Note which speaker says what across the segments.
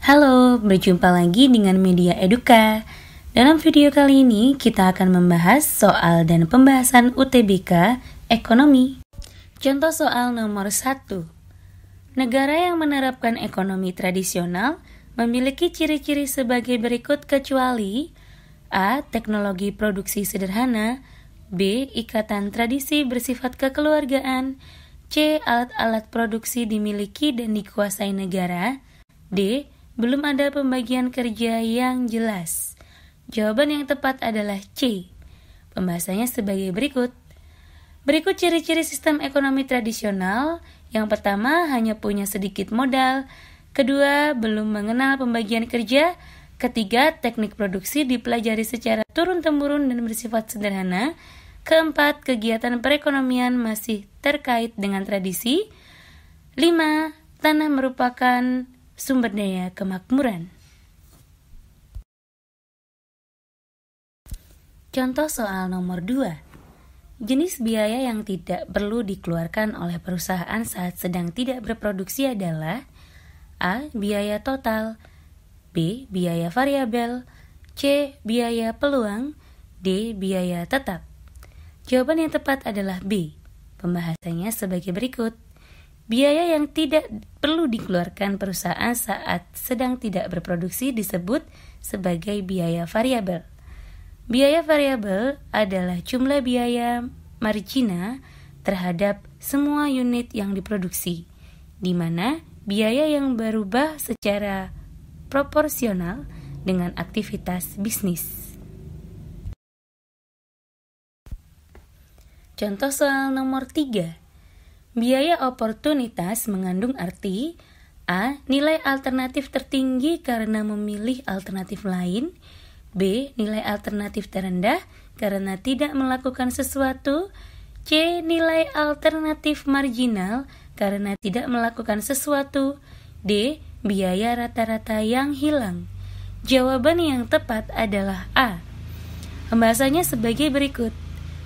Speaker 1: Halo, berjumpa lagi dengan Media Eduka. Dalam video kali ini kita akan membahas soal dan pembahasan UTBK Ekonomi. Contoh soal nomor 1. Negara yang menerapkan ekonomi tradisional memiliki ciri-ciri sebagai berikut kecuali A. Teknologi produksi sederhana, B. Ikatan tradisi bersifat kekeluargaan, C. Alat-alat produksi dimiliki dan dikuasai negara, D. Belum ada pembagian kerja yang jelas. Jawaban yang tepat adalah C. Pembahasannya sebagai berikut. Berikut ciri-ciri sistem ekonomi tradisional. Yang pertama, hanya punya sedikit modal. Kedua, belum mengenal pembagian kerja. Ketiga, teknik produksi dipelajari secara turun-temurun dan bersifat sederhana. Keempat, kegiatan perekonomian masih terkait dengan tradisi. 5. Tanah merupakan sumber daya kemakmuran. Contoh soal nomor 2. Jenis biaya yang tidak perlu dikeluarkan oleh perusahaan saat sedang tidak berproduksi adalah A. Biaya total, B. Biaya variabel, C. Biaya peluang, D. Biaya tetap. Jawaban yang tepat adalah B. Pembahasannya sebagai berikut. Biaya yang tidak perlu dikeluarkan perusahaan saat sedang tidak berproduksi disebut sebagai biaya variabel. Biaya variabel adalah jumlah biaya margina terhadap semua unit yang diproduksi, di mana biaya yang berubah secara proporsional dengan aktivitas bisnis. Contoh soal nomor 3. Biaya oportunitas mengandung arti A. Nilai alternatif tertinggi karena memilih alternatif lain, B. Nilai alternatif terendah karena tidak melakukan sesuatu, C. Nilai alternatif marginal karena tidak melakukan sesuatu, D. Biaya rata-rata yang hilang. Jawaban yang tepat adalah A. Pembahasannya sebagai berikut.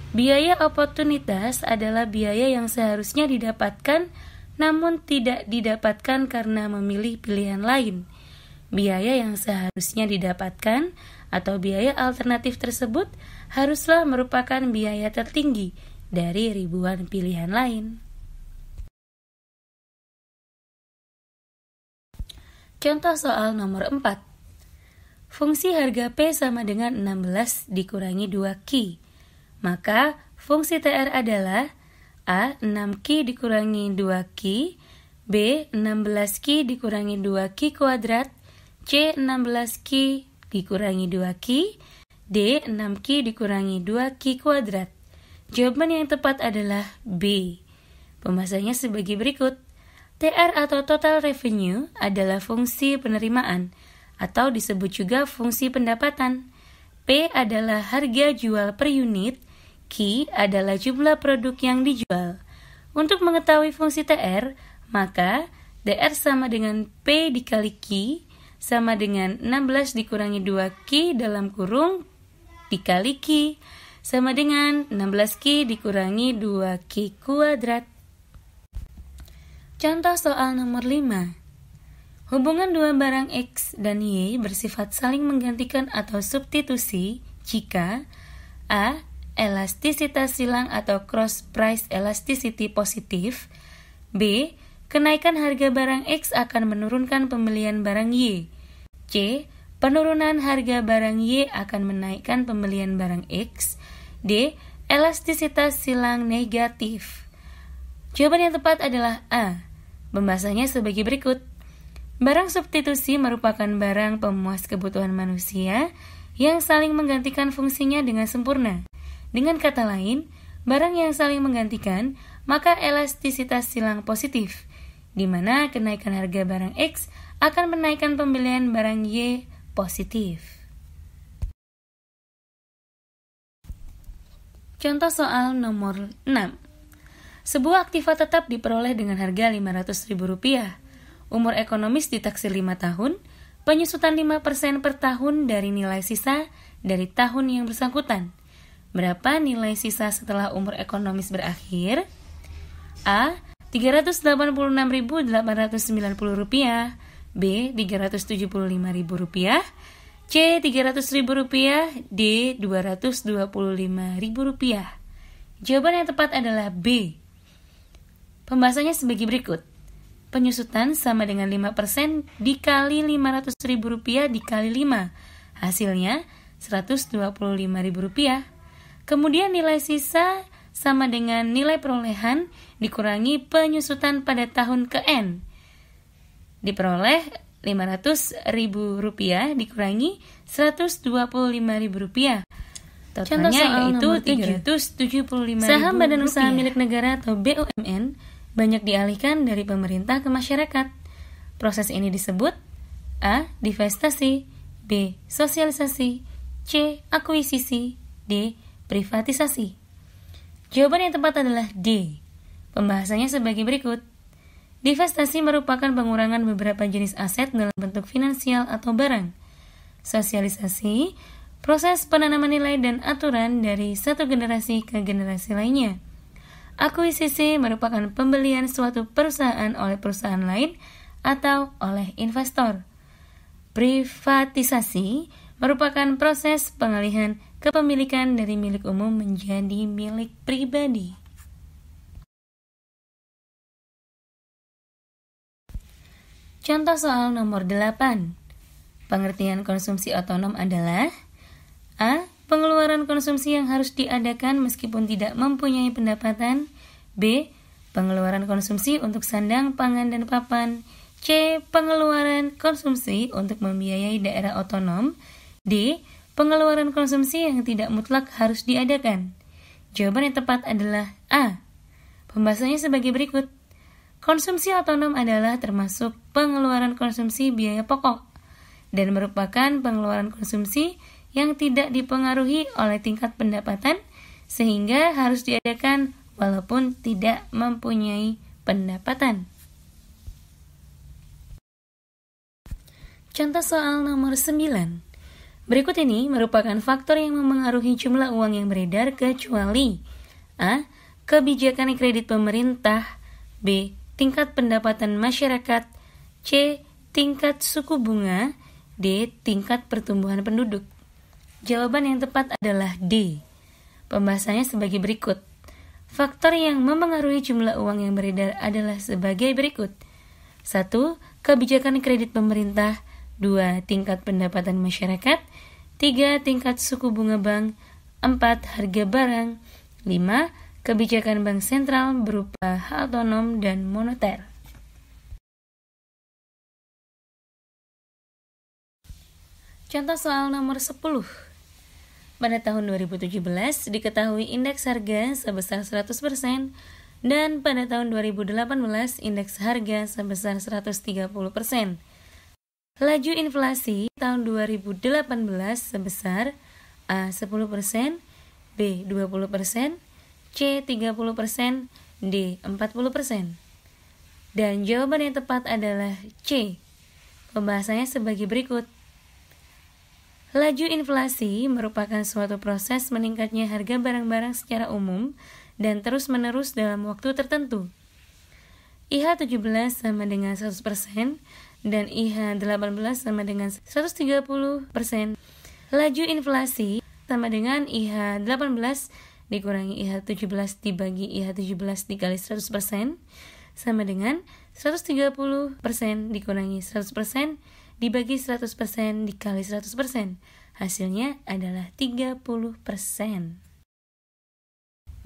Speaker 1: Biaya oportunitas adalah biaya yang seharusnya didapatkan namun tidak didapatkan karena memilih pilihan lain. Biaya yang seharusnya didapatkan atau biaya alternatif tersebut haruslah merupakan biaya tertinggi dari ribuan pilihan lain. Contoh soal nomor 4. Fungsi harga P sama dengan 16 dikurangi 2Q. Maka fungsi TR adalah A. 6Q dikurangi 2Q, B. 16Q dikurangi 2Q kuadrat, C. 16Q dikurangi 2Q, D. 6Q dikurangi 2Q kuadrat. Jawaban yang tepat adalah B. Pembahasannya sebagai berikut. TR atau total revenue adalah fungsi penerimaan atau disebut juga fungsi pendapatan. P adalah harga jual per unit, Q adalah jumlah produk yang dijual. Untuk mengetahui fungsi TR, maka DR sama dengan P dikali Q sama dengan 16 dikurangi 2Q dalam kurung dikali Q sama dengan 16Q dikurangi 2Q kuadrat. Contoh soal nomor 5. Hubungan dua barang X dan Y bersifat saling menggantikan atau substitusi jika A. Elastisitas silang atau cross price elasticity positif, B. Kenaikan harga barang X akan menurunkan pembelian barang Y, C. Penurunan harga barang Y akan menaikkan pembelian barang X, D. Elastisitas silang negatif. Jawaban yang tepat adalah A. Pembahasannya sebagai berikut. Barang substitusi merupakan barang pemuas kebutuhan manusia yang saling menggantikan fungsinya dengan sempurna. Dengan kata lain, barang yang saling menggantikan, maka elastisitas silang positif, di mana kenaikan harga barang X akan menaikkan pembelian barang Y positif. Contoh soal nomor 6. Sebuah aktiva tetap diperoleh dengan harga Rp500.000. Umur ekonomis ditaksir 5 tahun, penyusutan 5% per tahun dari nilai sisa dari tahun yang bersangkutan. Berapa nilai sisa setelah umur ekonomis berakhir? A. Rp386.890, B. Rp375.000, C. Rp300.000, D. Rp225.000. Jawaban yang tepat adalah B. Pembahasannya sebagai berikut. Penyusutan sama dengan 5% dikali Rp500.000 dikali 5. Hasilnya Rp125.000. Kemudian nilai sisa sama dengan nilai perolehan dikurangi penyusutan pada tahun ke-N. Diperoleh Rp500.000 dikurangi Rp125.000. Totalnya yaitu Rp375.000. Saham badan usaha milik negara atau BUMN banyak dialihkan dari pemerintah ke masyarakat. Proses ini disebut A. Divestasi, B. Sosialisasi, C. Akuisisi, D. Privatisasi. Jawaban yang tepat adalah D. Pembahasannya sebagai berikut. Divestasi merupakan pengurangan beberapa jenis aset dalam bentuk finansial atau barang. Sosialisasi, proses penanaman nilai dan aturan dari satu generasi ke generasi lainnya. Akuisisi merupakan pembelian suatu perusahaan oleh perusahaan lain atau oleh investor. Privatisasi merupakan proses pengalihan kepemilikan dari milik umum menjadi milik pribadi. Contoh soal nomor 8. Pengertian konsumsi otonom adalah A. Pengeluaran konsumsi yang harus diadakan meskipun tidak mempunyai pendapatan. B. Pengeluaran konsumsi untuk sandang, pangan, dan papan. C. Pengeluaran konsumsi untuk membiayai daerah otonom. D. Pengeluaran konsumsi yang tidak mutlak harus diadakan. Jawaban yang tepat adalah A. Pembahasannya sebagai berikut. Konsumsi otonom adalah termasuk pengeluaran konsumsi biaya pokok dan merupakan pengeluaran konsumsi yang tidak dipengaruhi oleh tingkat pendapatan sehingga harus diadakan walaupun tidak mempunyai pendapatan. Contoh soal nomor 9. Berikut ini merupakan faktor yang memengaruhi jumlah uang yang beredar kecuali A. Kebijakan kredit pemerintah, B. Tingkat pendapatan masyarakat, C. Tingkat suku bunga, D. Tingkat pertumbuhan penduduk. Jawaban yang tepat adalah D. Pembahasannya sebagai berikut. Faktor yang memengaruhi jumlah uang yang beredar adalah sebagai berikut. 1. Kebijakan kredit pemerintah, 2. Tingkat pendapatan masyarakat, 3. Tingkat suku bunga bank, 4. Harga barang, 5. Kebijakan bank sentral berupa hak otonom dan moneter. Contoh soal nomor 10. Pada tahun 2017 diketahui indeks harga sebesar 100% dan pada tahun 2018 indeks harga sebesar 130%. Laju inflasi tahun 2018 sebesar A. 10%, B. 20%, C. 30%, D. 40%. Dan jawaban yang tepat adalah C. Pembahasannya sebagai berikut. Laju inflasi merupakan suatu proses meningkatnya harga barang-barang secara umum dan terus-menerus dalam waktu tertentu. IH 17 sama dengan 100% dan IH 18 sama dengan 130%. Laju inflasi sama dengan IH 18 dikurangi IH 17 dibagi IH 17 dikali 100% sama dengan 130% dikurangi 100% dibagi 100% dikali 100%. Hasilnya adalah 30%.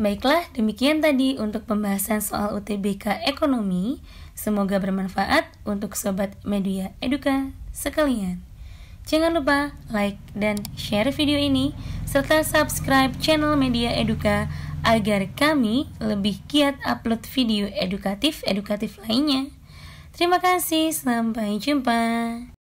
Speaker 1: Baiklah, demikian tadi untuk pembahasan soal UTBK Ekonomi. Semoga bermanfaat untuk Sobat Media Eduka sekalian. Jangan lupa like dan share video ini, serta subscribe channel Media Eduka agar kami lebih giat upload video edukatif lainnya. Terima kasih, sampai jumpa.